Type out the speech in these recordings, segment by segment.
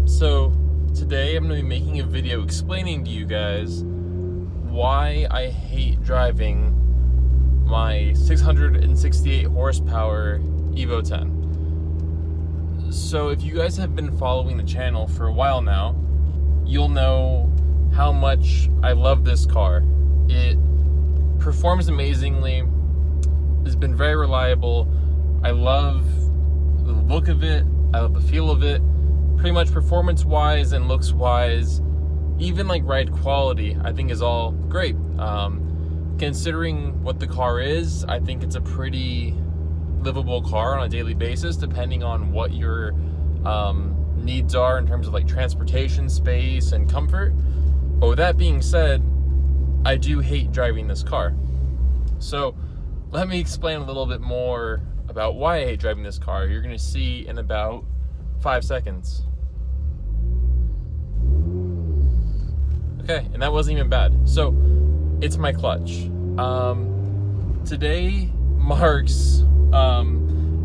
So today I'm going to be making a video explaining to you guys why I hate driving my 668 horsepower Evo 10. So if you guys have been following the channel for a while now, you'll know how much I love this car. It performs amazingly, has been very reliable. I love the look of it, I love the feel of it. Pretty much performance-wise and looks-wise, even like ride quality, I think is all great. Considering what the car is, I think it's a pretty livable car on a daily basis, depending on what your needs are in terms of like transportation, space, and comfort. But with that being said, I do hate driving this car. So let me explain a little bit more about why I hate driving this car. You're gonna see in about 5 seconds. Okay, and that wasn't even bad. So, it's my clutch. Today marks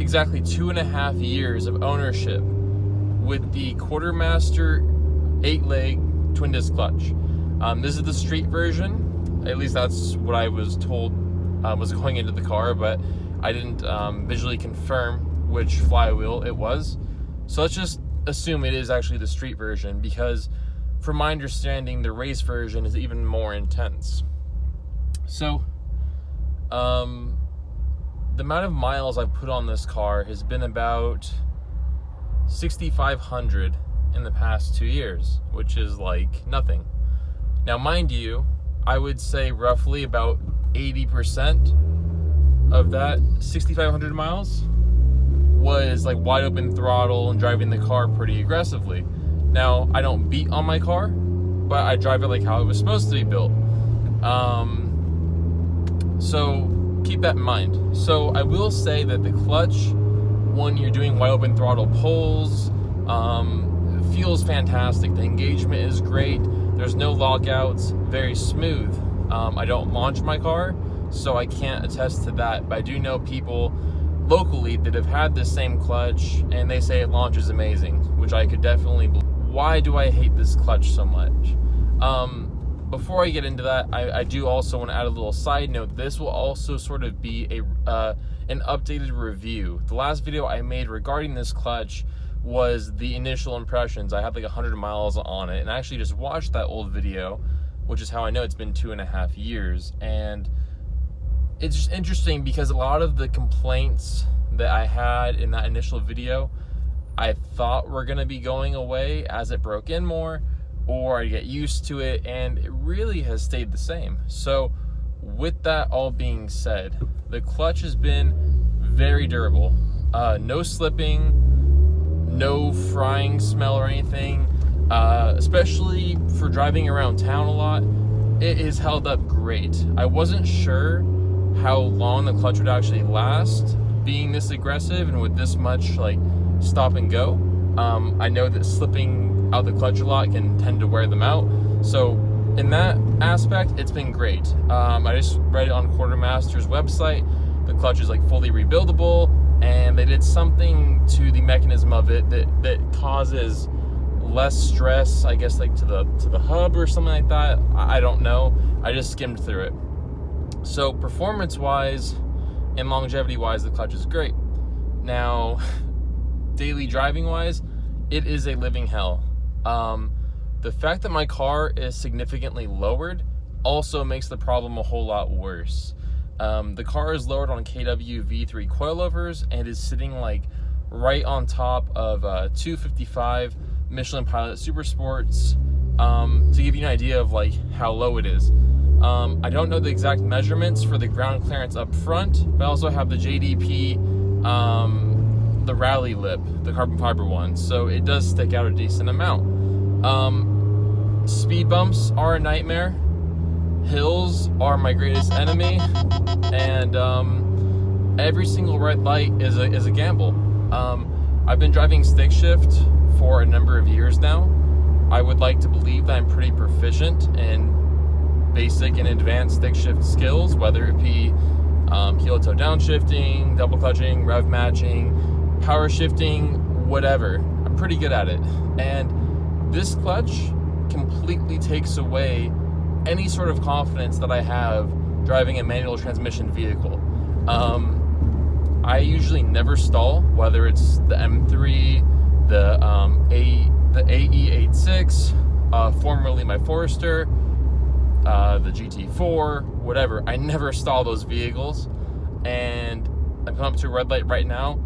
exactly 2.5 years of ownership with the Quartermaster 8-leg twin disc clutch. This is the street version. At least that's what I was told was going into the car, but I didn't visually confirm which flywheel it was. So let's just assume it is actually the street version, because from my understanding, the race version is even more intense. So, the amount of miles I've put on this car has been about 6,500 in the past 2 years, which is like nothing. Now, mind you, I would say roughly about 80% of that 6,500 miles was like wide open throttle and driving the car pretty aggressively. Now, I don't beat on my car, but I drive it like how it was supposed to be built. So keep that in mind. So I will say that the clutch, when you're doing wide open throttle pulls, feels fantastic. The engagement is great. There's no lockouts, very smooth. I don't launch my car, so I can't attest to that, but I do know people locally that have had this same clutch and they say it launches amazing, which I could definitely believe. Why do I hate this clutch so much? Before I get into that, I do also want to add a little side note. This will also sort of be an updated review. The last video I made regarding this clutch was the initial impressions. I had like 100 miles on it, and I actually just watched that old video, which is how I know it's been 2.5 years. And it's just interesting because a lot of the complaints that I had in that initial video, I thought were gonna be going away as it broke in more, or I get used to it, and it really has stayed the same. So with that all being said, the clutch has been very durable. No slipping, no frying smell or anything, especially for driving around town a lot. It is held up great. I wasn't sure how long the clutch would actually last being this aggressive and with this much like stop and go. I know that slipping out the clutch a lot can tend to wear them out. So in that aspect, it's been great. I just read it on Quartermaster's website. The clutch is like fully rebuildable, and they did something to the mechanism of it that causes less stress, I guess, like to the hub or something like that. I don't know. I just skimmed through it. So performance-wise and longevity-wise, the clutch is great. Now, daily driving-wise, it is a living hell. The fact that my car is significantly lowered also makes the problem a whole lot worse. The car is lowered on KW V3 coilovers and is sitting like right on top of 255 Michelin Pilot Super Sports, to give you an idea of like how low it is. I don't know the exact measurements for the ground clearance up front, but I also have the JDP, the rally lip, the carbon fiber one, so it does stick out a decent amount. Speed bumps are a nightmare. Hills are my greatest enemy, and every single red light is a gamble. I've been driving stick shift for a number of years now. I would like to believe that I'm pretty proficient in basic and advanced stick shift skills, whether it be heel toe downshifting, double clutching, rev matching, power shifting, whatever. I'm pretty good at it. And This clutch completely takes away any sort of confidence that I have driving a manual transmission vehicle. I usually never stall, whether it's the M3, the AE86, formerly my Forester, the GT4, whatever. I never stall those vehicles, and I'm coming up to a red light right now.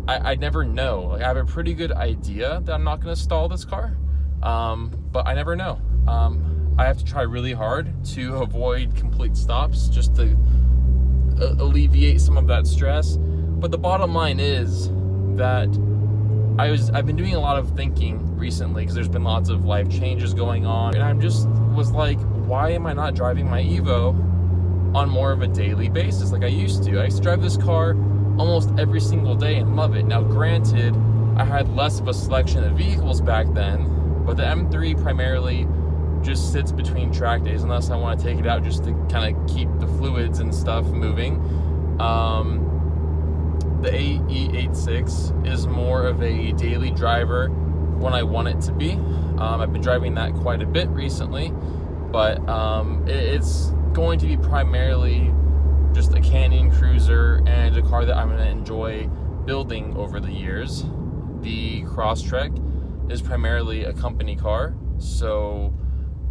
I never know. Like, I have a pretty good idea that I'm not going to stall this car, but I never know. I have to try really hard to avoid complete stops just to alleviate some of that stress. But the bottom line is that I've been doing a lot of thinking recently because there's been lots of life changes going on, and I just was like, why am I not driving my Evo on more of a daily basis like I used to? I used to drive this car almost every single day and love it. Now, granted, I had less of a selection of vehicles back then, but the M3 primarily just sits between track days unless I want to take it out just to kind of keep the fluids and stuff moving. The AE86 is more of a daily driver when I want it to be. I've been driving that quite a bit recently, but it's going to be primarily just a canyon cruiser and a car that I'm going to enjoy building over the years. The Crosstrek is primarily a company car, so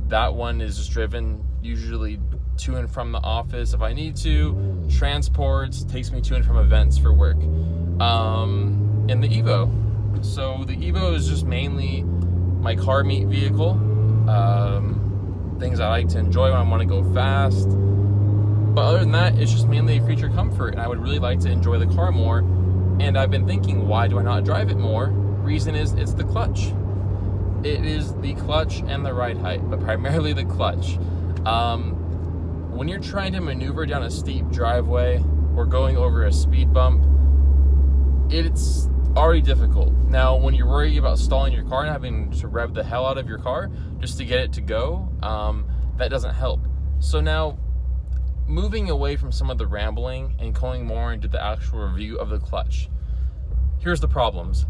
that one is just driven usually to and from the office if I need to. Transports, takes me to and from events for work. And the Evo. So the Evo is just mainly my car meet vehicle. Things I like to enjoy when I want to go fast. But other than that, it's just mainly a creature comfort, and I would really like to enjoy the car more. And I've been thinking, why do I not drive it more? Reason is, it's the clutch. It is the clutch and the ride height, but primarily the clutch. When you're trying to maneuver down a steep driveway or going over a speed bump, it's already difficult. Now, when you're worried about stalling your car and having to rev the hell out of your car just to get it to go, that doesn't help. So now, moving away from some of the rambling and going more into the actual review of the clutch, here's the problems.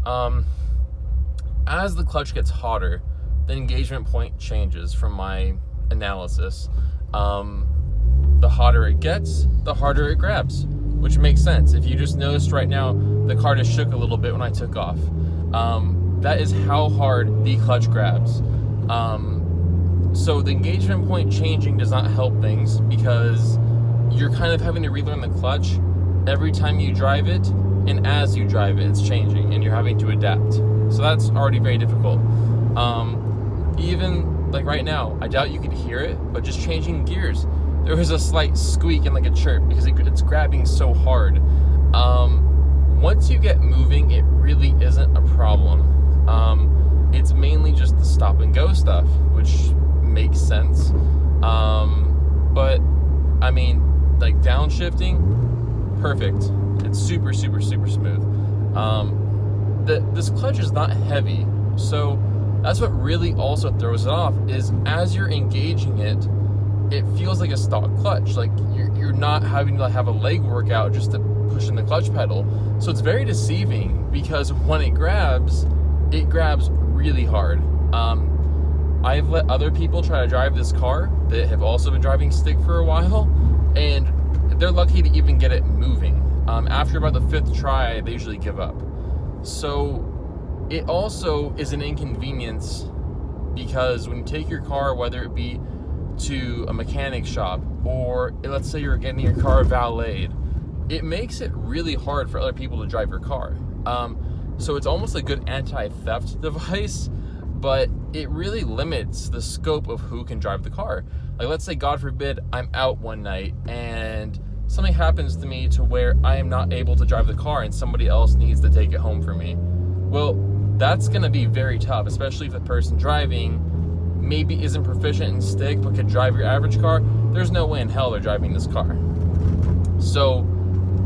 As the clutch gets hotter, the engagement point changes from my analysis. The hotter it gets, the harder it grabs, which makes sense. If you just noticed right now, the car just shook a little bit when I took off. That is how hard the clutch grabs. So the engagement point changing does not help things because you're kind of having to relearn the clutch every time you drive it, and as you drive it, it's changing, and you're having to adapt. So that's already very difficult. Even like right now, I doubt you could hear it, but just changing gears, there was a slight squeak and like a chirp because it's grabbing so hard. Once you get moving, it really isn't a problem. It's mainly just the stop and go stuff, which makes sense. But I mean, like downshifting, perfect. It's super, super, super smooth. This clutch is not heavy, so that's what really also throws it off, is as you're engaging it, it feels like a stock clutch. Like you're not having to have a leg workout just to push in the clutch pedal. So it's very deceiving because when it grabs really hard. I've let other people try to drive this car that have also been driving stick for a while, and they're lucky to even get it moving. After about the 5th try, they usually give up. So it also is an inconvenience because when you take your car, whether it be to a mechanic shop or let's say you're getting your car valeted, it makes it really hard for other people to drive your car. So it's almost a good anti-theft device, but it really limits the scope of who can drive the car. Like, let's say, God forbid, I'm out one night and something happens to me to where I am not able to drive the car and somebody else needs to take it home for me. Well, that's gonna be very tough, especially if the person driving maybe isn't proficient in stick but could drive your average car. There's no way in hell they're driving this car. So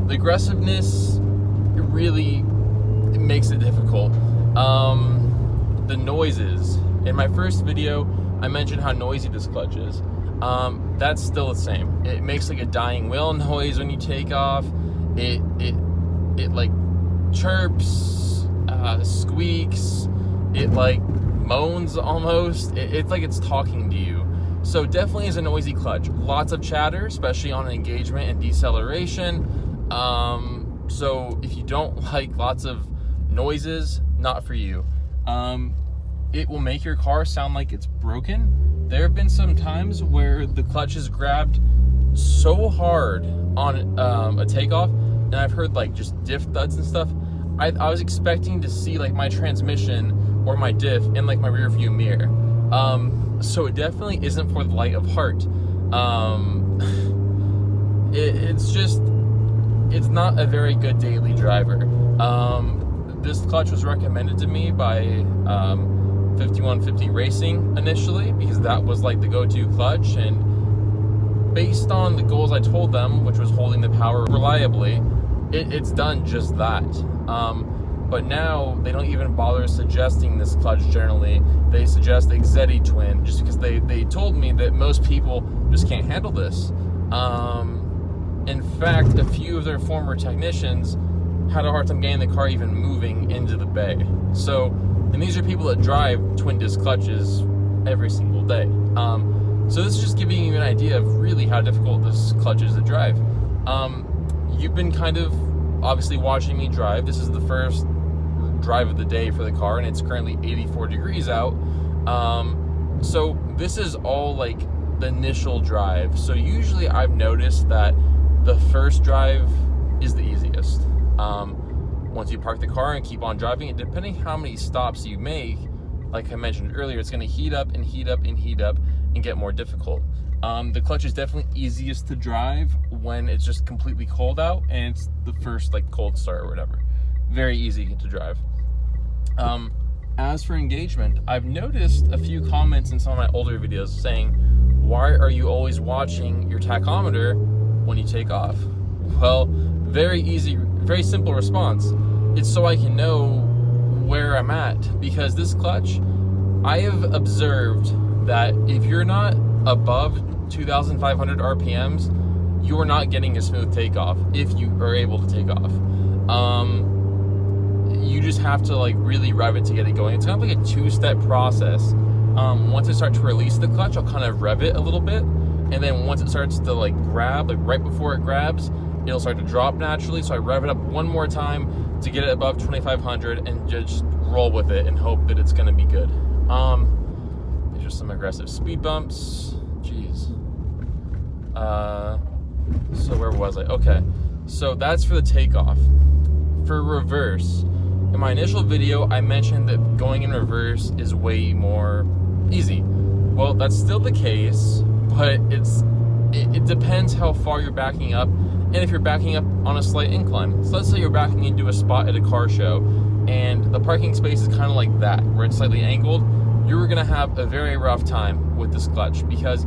the aggressiveness really makes it difficult. The noises. In my first video, I mentioned how noisy this clutch is. That's still the same. It makes like a dying wheel noise when you take off. It like chirps, squeaks. It like moans almost. It's like it's talking to you. So definitely is a noisy clutch. Lots of chatter, especially on engagement and deceleration. So if you don't like lots of noises, not for you. It will make your car sound like it's broken. There have been some times where the clutch is grabbed so hard on a takeoff, and I've heard like just diff thuds and stuff. I was expecting to see like my transmission or my diff in like my rear view mirror. So it definitely isn't for the light of heart. It's not a very good daily driver. This clutch was recommended to me by 5150 Racing initially, because that was like the go-to clutch, and based on the goals I told them, which was holding the power reliably, it's done just that. But now they don't even bother suggesting this clutch generally. They suggest the Exetti twin just because they told me that most people just can't handle this. In fact, a few of their former technicians had a hard time getting the car even moving into the bay. So, and these are people that drive twin disc clutches every single day. So this is just giving you an idea of really how difficult this clutch is to drive. You've been kind of obviously watching me drive. This is the first drive of the day for the car, and it's currently 84 degrees out. So this is all like the initial drive. So usually I've noticed that the first drive is the easiest. Once you park the car and keep on driving it, depending how many stops you make, like I mentioned earlier, it's going to heat up and heat up and heat up and get more difficult. The clutch is definitely easiest to drive when it's just completely cold out and it's the first like cold start or whatever. Very easy to drive. As for engagement, I've noticed a few comments in some of my older videos saying, why are you always watching your tachometer when you take off? Well, very easy, very simple response. It's so I can know where I'm at, because this clutch, I have observed that if you're not above 2,500 RPMs, you are not getting a smooth takeoff if you are able to take off. You just have to like really rev it to get it going. It's kind of like a two-step process. Once I start to release the clutch, I'll kind of rev it a little bit, and then once it starts to like grab, like right before it grabs, it'll start to drop naturally. So I rev it up one more time to get it above 2,500 and just roll with it and hope that it's gonna be good. These are some aggressive speed bumps. Jeez. So where was I? Okay, so that's for the takeoff. For reverse, in my initial video, I mentioned that going in reverse is way more easy. Well, that's still the case, but it depends how far you're backing up and if you're backing up on a slight incline. So let's say you're backing into a spot at a car show and the parking space is kind of like that, where it's slightly angled. You're gonna have a very rough time with this clutch, because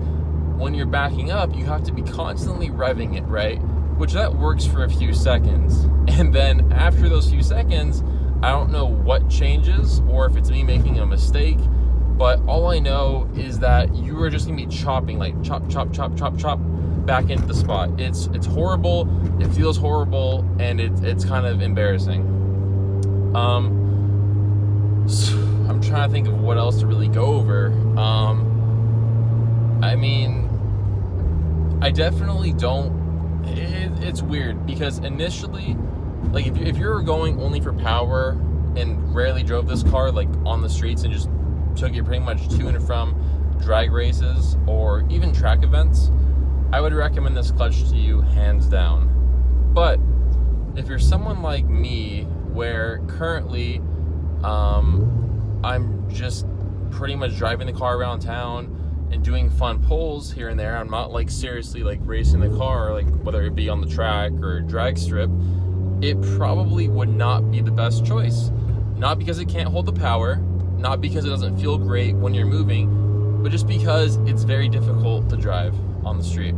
when you're backing up, you have to be constantly revving it, right? Which that works for a few seconds. And then after those few seconds, I don't know what changes or if it's me making a mistake, but all I know is that you are just gonna be chopping, like chop, chop, chop, chop, chop back into the spot. It's horrible, it feels horrible, and it's kind of embarrassing. So I'm trying to think of what else to really go over. I mean, I definitely don't. It's weird because initially, like if you're going only for power and rarely drove this car like on the streets and just took it pretty much to and from drag races or even track events, I would recommend this clutch to you hands down. But if you're someone like me, where currently I'm just pretty much driving the car around town and doing fun pulls here and there, I'm not like seriously like racing the car, like whether it be on the track or drag strip, it probably would not be the best choice. Not because it can't hold the power, not because it doesn't feel great when you're moving, but just because it's very difficult to drive on the street.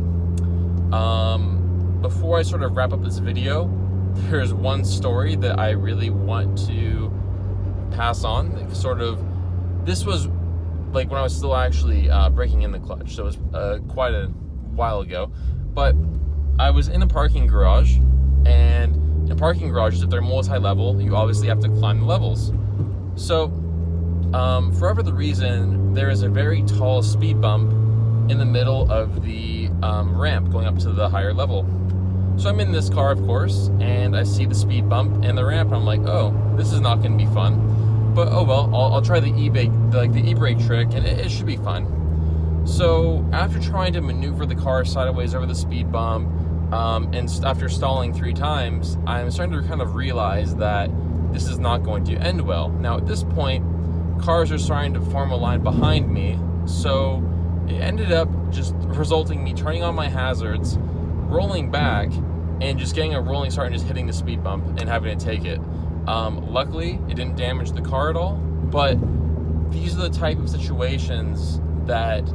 Before I sort of wrap up this video, there's one story that I really want to pass on. Like sort of, this was like when I was still actually breaking in the clutch, so it was quite a while ago. But I was in a parking garage, and in parking garages, if they're multi-level, you obviously have to climb the levels. So For whatever the reason, there is a very tall speed bump in the middle of the ramp going up to the higher level. So I'm in this car, of course, and I see the speed bump and the ramp, and I'm like, oh, this is not going to be fun. But oh well, I'll try the e-brake trick, and it should be fun. So after trying to maneuver the car sideways over the speed bump, and after stalling 3 times, I'm starting to kind of realize that this is not going to end well. Now at this point, cars are starting to form a line behind me, so it ended up just resulting me turning on my hazards, rolling back, and just getting a rolling start and just hitting the speed bump and having to take it. Luckily, it didn't damage the car at all, but these are the type of situations that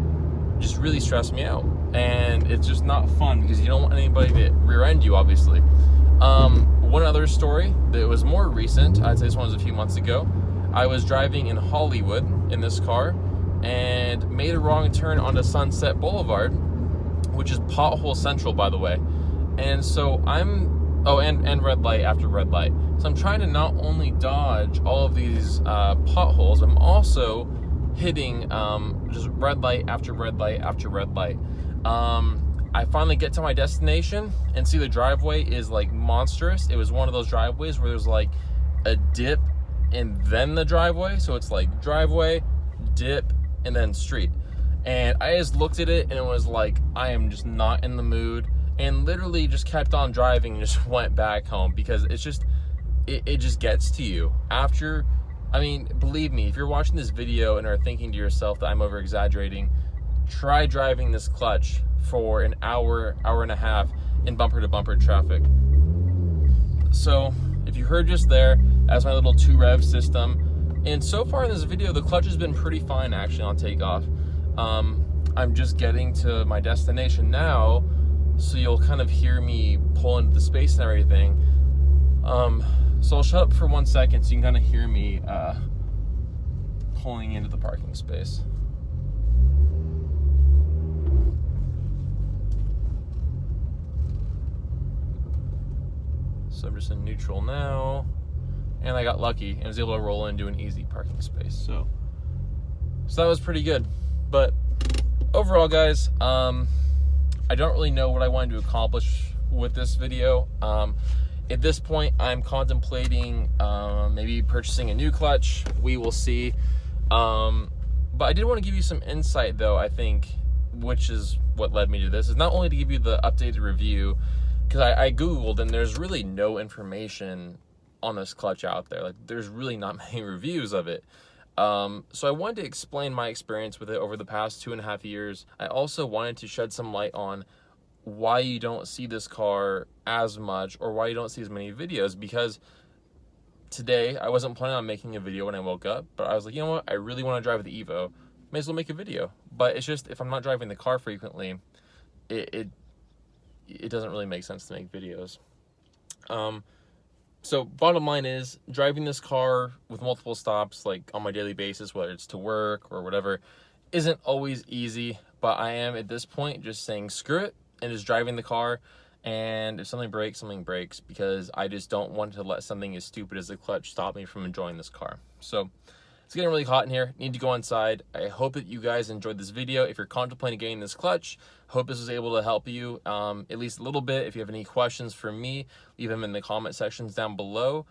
just really stress me out, and it's just not fun because you don't want anybody to rear end you, obviously. One other story that was more recent, I'd say this one was a few months ago. I was driving in Hollywood in this car and made a wrong turn onto Sunset Boulevard, which is pothole central, by the way. And so and red light after red light. So I'm trying to not only dodge all of these potholes, I'm also hitting just red light after red light after red light. I finally get to my destination and see the driveway is like monstrous. It was one of those driveways where there's like a dip and then the driveway. So it's like driveway, dip, and then street. And I just looked at it and it was like, I am just not in the mood, and literally just kept on driving and just went back home because it's just, it just gets to you. After, I mean, believe me, if you're watching this video and are thinking to yourself that I'm over exaggerating, try driving this clutch for an hour, hour and a half in bumper to bumper traffic. So if you heard just there, that's my little 2-rev system. And so far in this video, the clutch has been pretty fine actually on takeoff. I'm just getting to my destination now, so you'll kind of hear me pull into the space and everything. So I'll shut up for 1 second so you can kind of hear me pulling into the parking space. So I'm just in neutral now, and I got lucky and was able to roll into an easy parking space. So that was pretty good. But overall, guys, I don't really know what I wanted to accomplish with this video. At this point, I'm contemplating maybe purchasing a new clutch. We will see. But I did want to give you some insight, though, I think, which is what led me to this, is not only to give you the updated review, because I Googled and there's really no information on this clutch out there. Like, there's really not many reviews of it. So I wanted to explain my experience with it over the past 2.5 years. I also wanted to shed some light on why you don't see this car as much, or why you don't see as many videos, because today I wasn't planning on making a video when I woke up, but I was like, you know what, I really want to drive the Evo, may as well make a video. But it's just, if I'm not driving the car frequently, it doesn't really make sense to make videos. So bottom line is, driving this car with multiple stops, like on my daily basis, whether it's to work or whatever, isn't always easy. But I am at this point just saying screw it and just driving the car. And if something breaks, because I just don't want to let something as stupid as the clutch stop me from enjoying this car. So it's getting really hot in here. Need to go inside. I hope that you guys enjoyed this video. If you're contemplating getting this clutch, hope this was able to help you at least a little bit. If you have any questions for me, leave them in the comment sections down below.